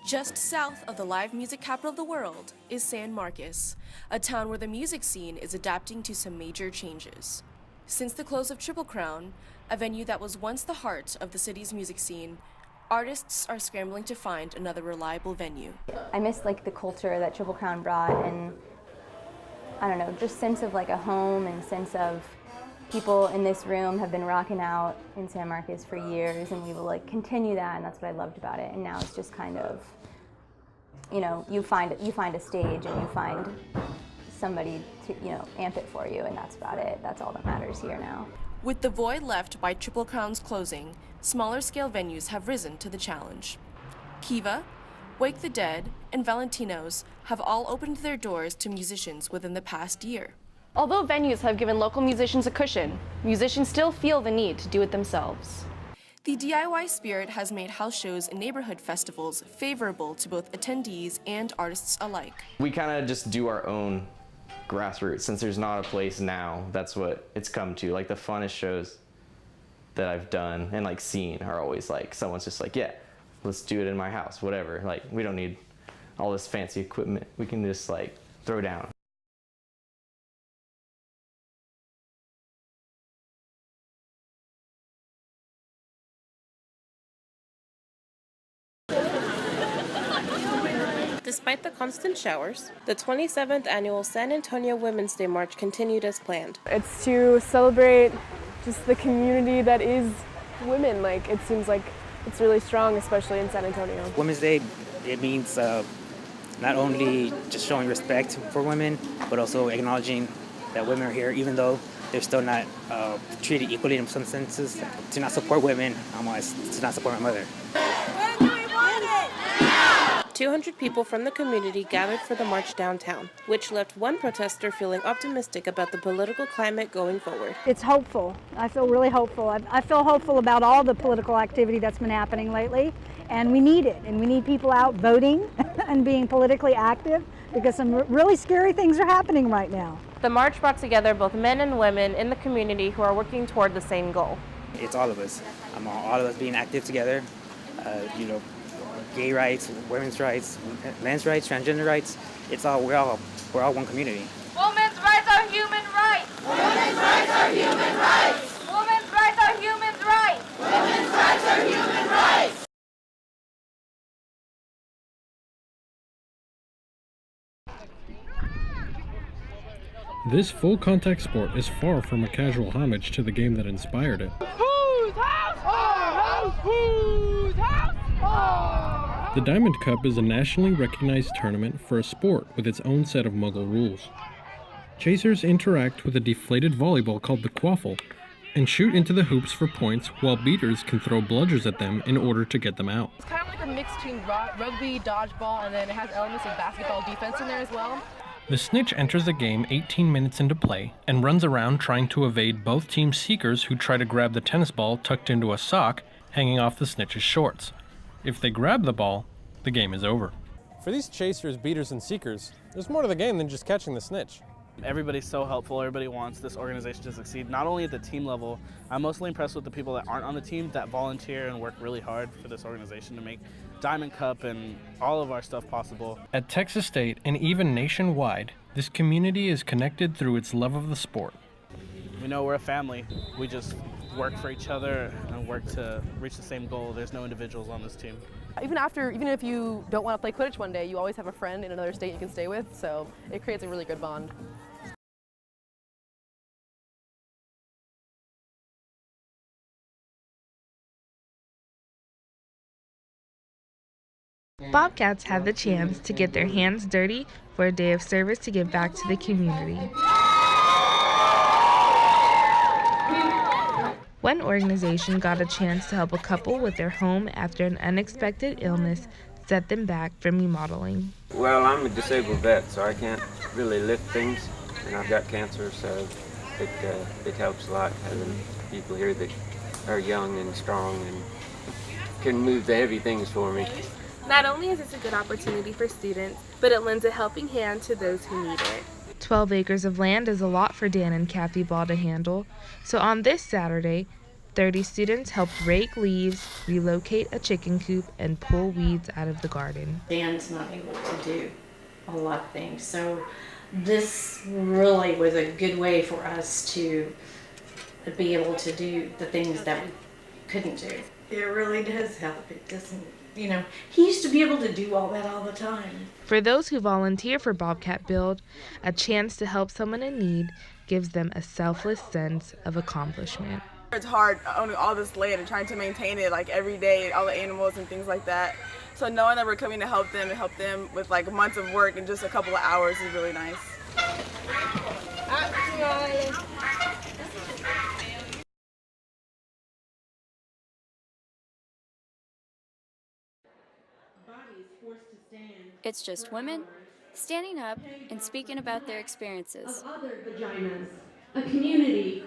Just south of the live music capital of the world is San Marcos, a town where the music scene is adapting to some major changes. Since the close of Triple Crown, a venue that was once the heart of the city's music scene, artists are scrambling to find another reliable venue. I miss the culture that Triple Crown brought, and I don't know, just sense of a home and sense of people in this room have been rocking out in San Marcos for years, and we will continue that, and that's what I loved about it. And now it's just kind of, you find a stage and you find somebody to amp it for you, and that's about it. That's all that matters here now. With the void left by Triple Crown's closing, smaller scale venues have risen to the challenge. Kiva, Wake the Dead, and Valentino's have all opened their doors to musicians within the past year. Although venues have given local musicians a cushion, musicians still feel the need to do it themselves. The DIY spirit has made house shows and neighborhood festivals favorable to both attendees and artists alike. We kind of just do our own grassroots. Since there's not a place now, that's what it's come to. The funnest shows that I've done and seen are always someone's just yeah, let's do it in my house, whatever. We don't need all this fancy equipment. We can just throw down. Despite the constant showers, the 27th annual San Antonio Women's Day March continued as planned. It's to celebrate just the community that is women. It seems like it's really strong, especially in San Antonio. Women's Day, it means not only just showing respect for women, but also acknowledging that women are here, even though they're still not treated equally in some senses. To not support women, to not support my mother. 200 people from the community gathered for the march downtown, which left one protester feeling optimistic about the political climate going forward. It's hopeful. I feel really hopeful. I feel hopeful about all the political activity that's been happening lately, and we need it. And we need people out voting and being politically active, because some really scary things are happening right now. The march brought together both men and women in the community who are working toward the same goal. It's all of us. All of us being active together. Gay rights, women's rights, men's rights, transgender rights. We're all one community. Women's rights are human rights. Women's rights are human rights. Women's rights are human rights. Women's rights are human rights. This full-contact sport is far from a casual homage to the game that inspired it. Whose house? Our house. Whose house? Our. The Diamond Cup is a nationally recognized tournament for a sport with its own set of Muggle rules. Chasers interact with a deflated volleyball called the quaffle and shoot into the hoops for points, while beaters can throw bludgers at them in order to get them out. It's kind of like a mix between rugby, dodgeball, and then it has elements of basketball defense in there as well. The snitch enters the game 18 minutes into play and runs around trying to evade both teams' seekers who try to grab the tennis ball tucked into a sock hanging off the snitch's shorts. If they grab the ball, the game is over. For these chasers, beaters, and seekers, there's more to the game than just catching the snitch. Everybody's so helpful. Everybody wants this organization to succeed, not only at the team level. I'm mostly impressed with the people that aren't on the team that volunteer and work really hard for this organization to make Diamond Cup and all of our stuff possible. At Texas State and even nationwide, this community is connected through its love of the sport. We know we're a family. We just work for each other and work to reach the same goal. There's no individuals on this team. Even if you don't want to play Quidditch one day, you always have a friend in another state you can stay with, so it creates a really good bond. Bobcats had the chance to get their hands dirty for a day of service to give back to the community. One organization got a chance to help a couple with their home after an unexpected illness set them back from remodeling. Well, I'm a disabled vet, so I can't really lift things, and I've got cancer, so it helps a lot having people here that are young and strong and can move the heavy things for me. Not only is this a good opportunity for students, but it lends a helping hand to those who need it. 12 acres of land is a lot for Dan and Kathy Ball to handle, so on this Saturday, 30 students helped rake leaves, relocate a chicken coop, and pull weeds out of the garden. Dan's not able to do a lot of things, so this really was a good way for us to be able to do the things that we couldn't do. It really does help. It doesn't, he used to be able to do all that all the time. For those who volunteer for Bobcat Build, a chance to help someone in need gives them a selfless sense of accomplishment. It's hard owning all this land and trying to maintain it like every day, all the animals and things like that. So knowing that we're coming to help them and help them with like months of work in just a couple of hours is really nice. It's just women standing up and speaking about their experiences. Of other vaginas, a community,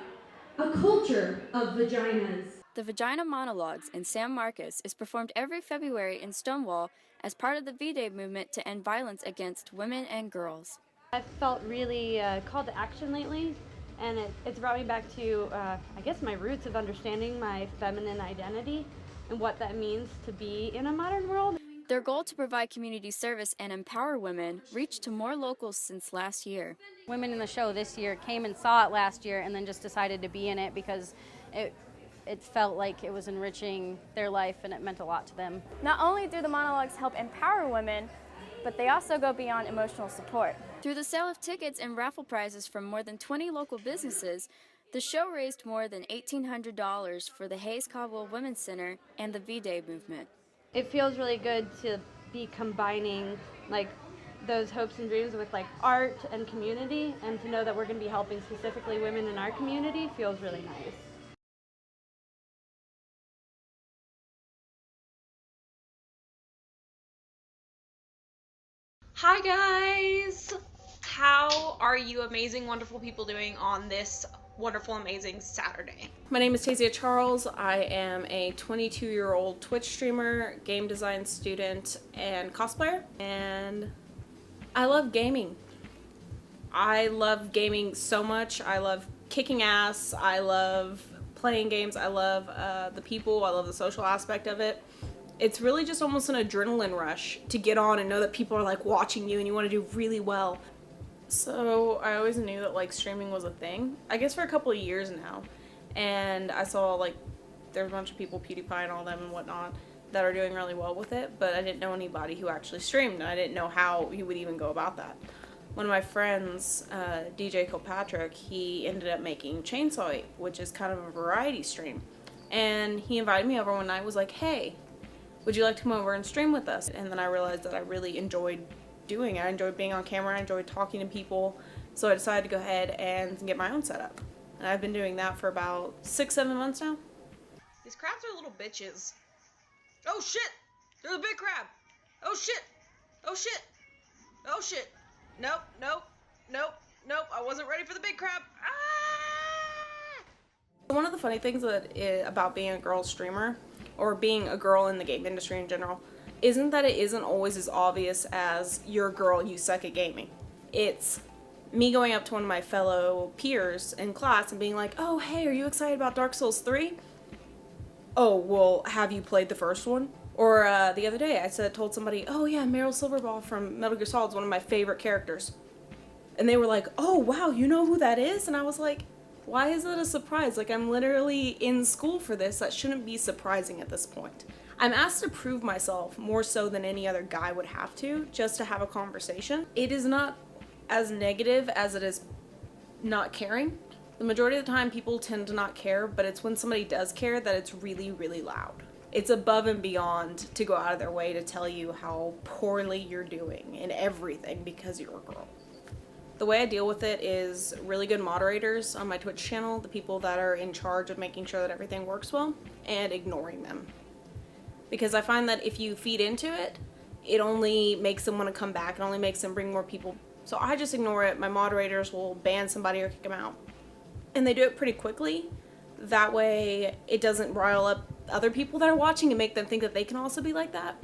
a culture of vaginas. The Vagina Monologues in San Marcos is performed every February in Stonewall as part of the V-Day movement to end violence against women and girls. I've felt really called to action lately, and it's brought me back to, I guess, my roots of understanding my feminine identity and what that means to be in a modern world. Their goal to provide community service and empower women reached to more locals since last year. Women in the show this year came and saw it last year and then just decided to be in it because it felt like it was enriching their life and it meant a lot to them. Not only do the monologues help empower women, but they also go beyond emotional support. Through the sale of tickets and raffle prizes from more than 20 local businesses, the show raised more than $1,800 for the Hayes Caldwell Women's Center and the V-Day movement. It feels really good to be combining like those hopes and dreams with like art and community, and to know that we're going to be helping specifically women in our community feels really nice. Hi guys! How are you amazing, wonderful people doing on this wonderful, amazing Saturday? My name is Cynthia Charles. I am a 22-year-old Twitch streamer, game design student, and cosplayer. And I love gaming. I love gaming so much. I love kicking ass. I love playing games. I love the people. I love the social aspect of it. It's really just almost an adrenaline rush to get on and know that people are like watching you and you want to do really well. So I always knew that like streaming was a thing, I guess for a couple of years now. And I saw like there's a bunch of people, PewDiePie and all them and whatnot, that are doing really well with it, but I didn't know anybody who actually streamed, and I didn't know how you would even go about that. One of my friends, DJ Kilpatrick, he ended up making Chainsaw 8, which is kind of a variety stream. And he invited me over one night, was like, hey, would you like to come over and stream with us? And then I realized that I really enjoyed doing it. I enjoyed being on camera, I enjoyed talking to people, so I decided to go ahead and get my own setup. And I've been doing that for about 6-7 months now. These crabs are little bitches. Oh shit! There's a big crab! Oh shit! Oh shit! Oh shit! Nope, nope, nope, nope, I wasn't ready for the big crab. Ah! One of the funny things about being a girl streamer, or being a girl in the game industry in general, isn't that it isn't always as obvious as you're a girl, you suck at gaming. It's me going up to one of my fellow peers in class and being like, oh, hey, are you excited about Dark Souls 3? Oh, well, have you played the first one? Or the other day I told somebody, oh yeah, Meryl Silverball from Metal Gear Solid is one of my favorite characters. And they were like, oh wow, you know who that is? And I was like, why is that a surprise? Like, I'm literally in school for this. That shouldn't be surprising at this point. I'm asked to prove myself more so than any other guy would have to, just to have a conversation. It is not as negative as it is not caring. The majority of the time people tend to not care, but it's when somebody does care that it's really, really loud. It's above and beyond to go out of their way to tell you how poorly you're doing in everything because you're a girl. The way I deal with it is really good moderators on my Twitch channel, the people that are in charge of making sure that everything works well, and ignoring them. Because I find that if you feed into it, it only makes them want to come back, it only makes them bring more people. So I just ignore it. My moderators will ban somebody or kick them out. And they do it pretty quickly. That way it doesn't rile up other people that are watching and make them think that they can also be like that.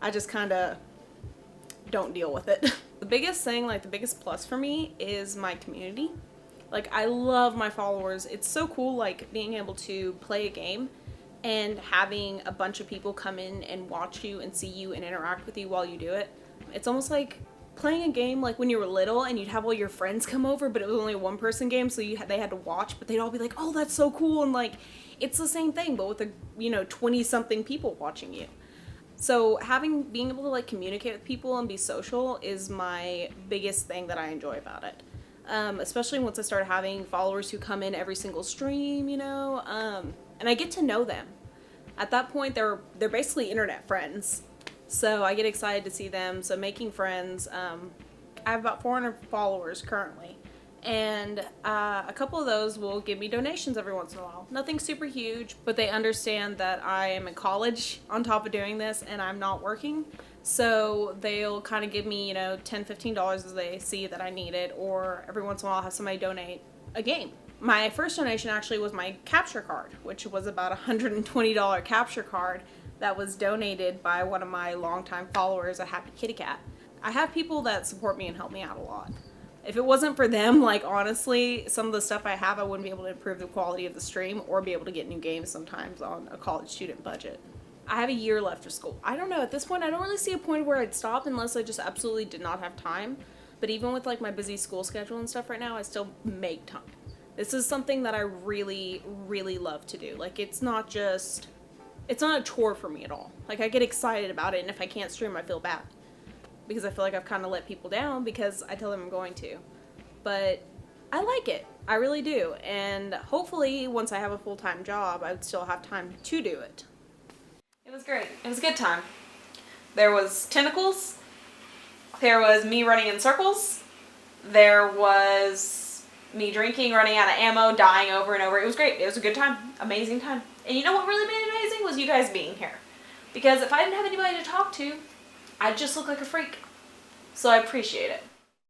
I just kind of don't deal with it. The biggest thing, like the biggest plus for me, is my community. Like, I love my followers. It's so cool, like, being able to play a game and having a bunch of people come in and watch you and see you and interact with you while you do it. It's almost like playing a game like when you were little and you'd have all your friends come over, but it was only a one-person game, so they had to watch, but they'd all be like, oh, that's so cool, and like, it's the same thing, but with 20-something people watching you. So being able to like communicate with people and be social is my biggest thing that I enjoy about it. Especially once I started having followers who come in every single stream, and I get to know them. At that point, they're basically internet friends. So I get excited to see them. So making friends, I have about 400 followers currently. And a couple of those will give me donations every once in a while. Nothing super huge, but they understand that I am in college on top of doing this and I'm not working. So they'll kind of give me, $10, $15 as they see that I need it, or every once in a while I'll have somebody donate a game. My first donation actually was my capture card, which was about a $120 capture card that was donated by one of my longtime followers, a Happy Kitty Cat. I have people that support me and help me out a lot. If it wasn't for them, like, honestly, some of the stuff I have, I wouldn't be able to improve the quality of the stream or be able to get new games sometimes on a college student budget. I have a year left of school. I don't know, at this point, I don't really see a point where I'd stop unless I just absolutely did not have time. But even with, like, my busy school schedule and stuff right now, I still make time. This is something that I really, really love to do. Like, it's not a chore for me at all. Like, I get excited about it, and if I can't stream, I feel bad. Because I feel like I've kind of let people down because I tell them I'm going to. But I like it. I really do. And hopefully, once I have a full-time job, I would still have time to do it. It was great. It was a good time. There was tentacles. There was me running in circles. There was me drinking, running out of ammo, dying over and over. It was great. It was a good time. Amazing time. And you know what really made it amazing was you guys being here. Because if I didn't have anybody to talk to, I'd just look like a freak. So I appreciate it.